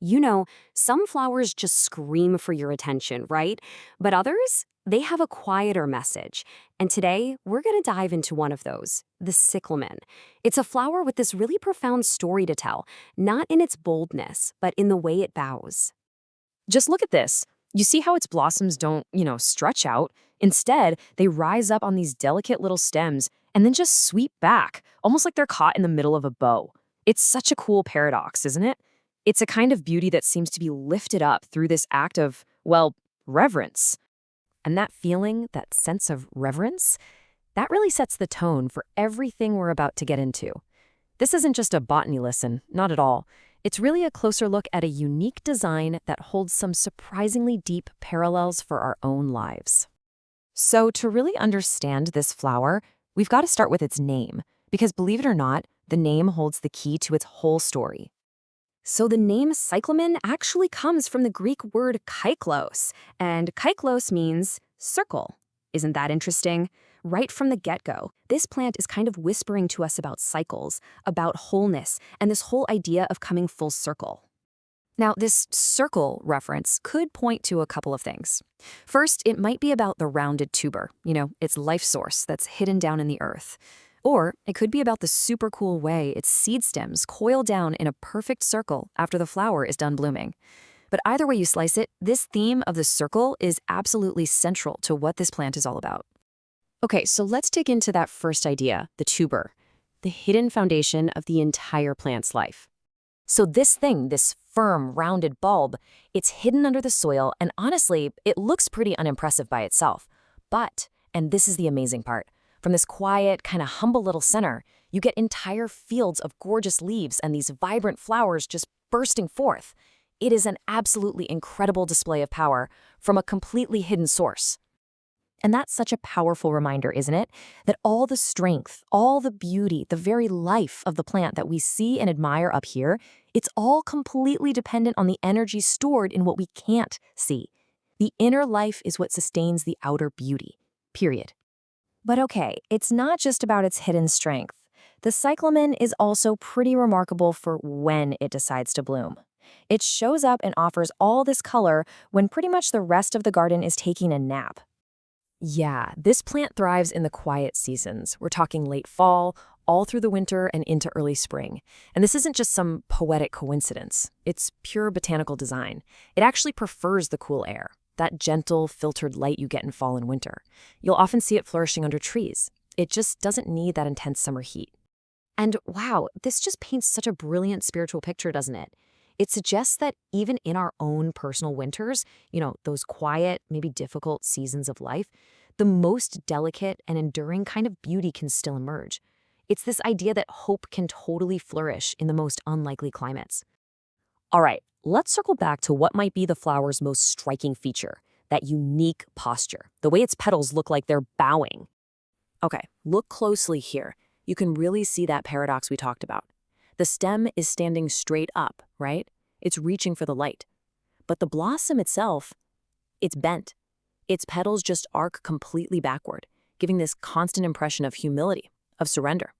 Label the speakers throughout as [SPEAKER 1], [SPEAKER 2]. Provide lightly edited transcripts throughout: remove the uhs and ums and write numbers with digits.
[SPEAKER 1] You know, some flowers just scream for your attention, right? But others, they have a quieter message. And today, we're going to dive into one of those, the cyclamen. It's a flower with this really profound story to tell, not in its boldness, but in the way it bows.
[SPEAKER 2] Just look at this. You see how its blossoms don't, stretch out? Instead, they rise up on these delicate little stems and then just sweep back, almost like they're caught in the middle of a bow. It's such a cool paradox, isn't it? It's a kind of beauty that seems to be lifted up through this act of, well, reverence. And that feeling, that sense of reverence, that really sets the tone for everything we're about to get into. This isn't just a botany lesson, not at all. It's really a closer look at a unique design that holds some surprisingly deep parallels for our own lives. So to really understand this flower, we've got to start with its name, because believe it or not, the name holds the key to its whole story.
[SPEAKER 1] So the name cyclamen actually comes from the Greek word kyklos, and kyklos means circle. Isn't that interesting? Right from the get-go, this plant is kind of whispering to us about cycles, about wholeness, and this whole idea of coming full circle. Now, this circle reference could point to a couple of things. First, it might be about the rounded tuber, its life source that's hidden down in the earth. Or it could be about the super cool way its seed stems coil down in a perfect circle after the flower is done blooming. But either way you slice it, this theme of the circle is absolutely central to what this plant is all about. Okay, so let's dig into that first idea, the tuber, the hidden foundation of the entire plant's life. So this thing, this firm, rounded bulb, it's hidden under the soil, and honestly, it looks pretty unimpressive by itself. But, and this is the amazing part, from this quiet, kind of humble little center, you get entire fields of gorgeous leaves and these vibrant flowers just bursting forth. It is an absolutely incredible display of power from a completely hidden source. And that's such a powerful reminder, isn't it? That all the strength, all the beauty, the very life of the plant that we see and admire up here, it's all completely dependent on the energy stored in what we can't see. The inner life is what sustains the outer beauty, period. But okay, it's not just about its hidden strength. The cyclamen is also pretty remarkable for when it decides to bloom. It shows up and offers all this color when pretty much the rest of the garden is taking a nap. Yeah, this plant thrives in the quiet seasons. We're talking late fall, all through the winter and into early spring. And this isn't just some poetic coincidence. It's pure botanical design. It actually prefers the cool air, that gentle, filtered light you get in fall and winter. You'll often see it flourishing under trees. It just doesn't need that intense summer heat. And wow, this just paints such a brilliant spiritual picture, doesn't it? It suggests that even in our own personal winters, those quiet, maybe difficult seasons of life, the most delicate and enduring kind of beauty can still emerge. It's this idea that hope can totally flourish in the most unlikely climates. All right, let's circle back to what might be the flower's most striking feature, that unique posture, the way its petals look like they're bowing. Okay, look closely here. You can really see that paradox we talked about. The stem is standing straight up, right? It's reaching for the light. But the blossom itself, it's bent. Its petals just arc completely backward, giving this constant impression of humility, of surrender.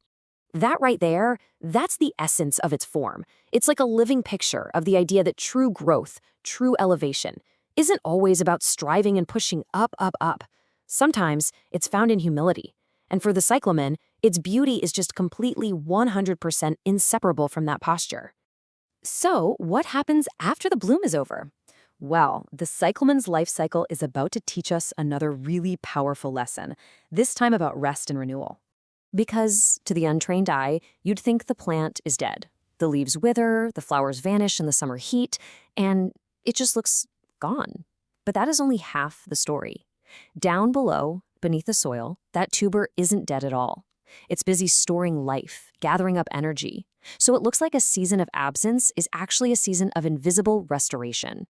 [SPEAKER 1] That right there, that's the essence of its form. It's like a living picture of the idea that true growth, true elevation, isn't always about striving and pushing up, up, up. Sometimes it's found in humility. And for the cyclamen, its beauty is just completely 100% inseparable from that posture. So, what happens after the bloom is over? Well, the cyclamen's life cycle is about to teach us another really powerful lesson, this time about rest and renewal. Because, to the untrained eye, you'd think the plant is dead. The leaves wither, the flowers vanish in the summer heat, and it just looks gone. But that is only half the story. Down below, beneath the soil, that tuber isn't dead at all. It's busy storing life, gathering up energy. So it looks like a season of absence is actually a season of invisible restoration.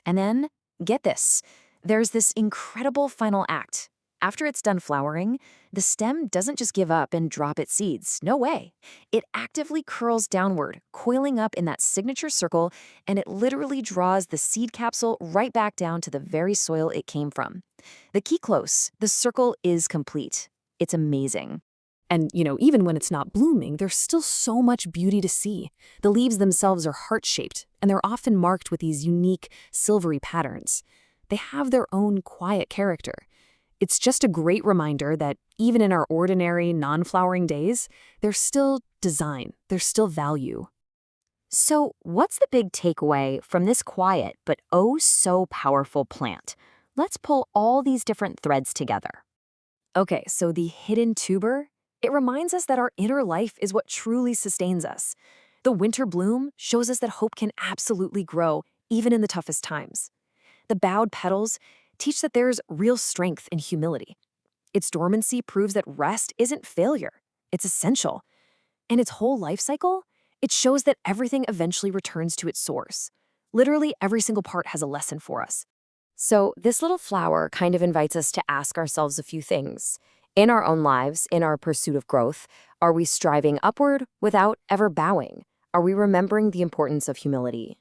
[SPEAKER 1] And then, get this, there's this incredible final act. After it's done flowering, the stem doesn't just give up and drop its seeds. No way. It actively curls downward, coiling up in that signature circle, and it literally draws the seed capsule right back down to the very soil it came from. The key close, the circle is complete. It's amazing.
[SPEAKER 3] And, even when it's not blooming, there's still so much beauty to see. The leaves themselves are heart-shaped, and they're often marked with these unique, silvery patterns. They have their own quiet character. It's just a great reminder that even in our ordinary, non-flowering days, there's still design, there's still value.
[SPEAKER 2] So, what's the big takeaway from this quiet but oh so powerful plant? Let's pull all these different threads together. Okay, so the hidden tuber, it reminds us that our inner life is what truly sustains us. The winter bloom shows us that hope can absolutely grow, even in the toughest times. The bowed petals teach that there's real strength in humility. Its dormancy proves that rest isn't failure, it's essential. And its whole life cycle, it shows that everything eventually returns to its source. Literally, every single part has a lesson for us. So this little flower kind of invites us to ask ourselves a few things. In our own lives, in our pursuit of growth, are we striving upward without ever bowing? Are we remembering the importance of humility?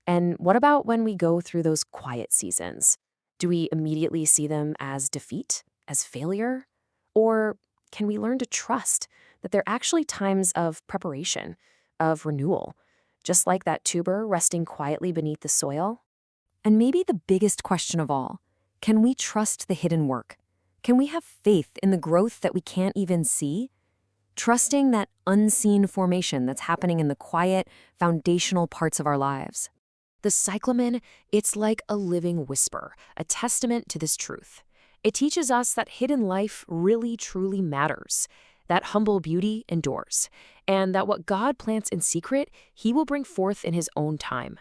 [SPEAKER 2] And what about when we go through those quiet seasons? Do we immediately see them as defeat, as failure? Or can we learn to trust that they're actually times of preparation, of renewal, just like that tuber resting quietly beneath the soil? And maybe the biggest question of all, can we trust the hidden work? Can we have faith in the growth that we can't even see? Trusting that unseen formation that's happening in the quiet, foundational parts of our lives. The cyclamen, it's like a living whisper, a testament to this truth. It teaches us that hidden life really, truly matters, that humble beauty endures, and that what God plants in secret, He will bring forth in His own time.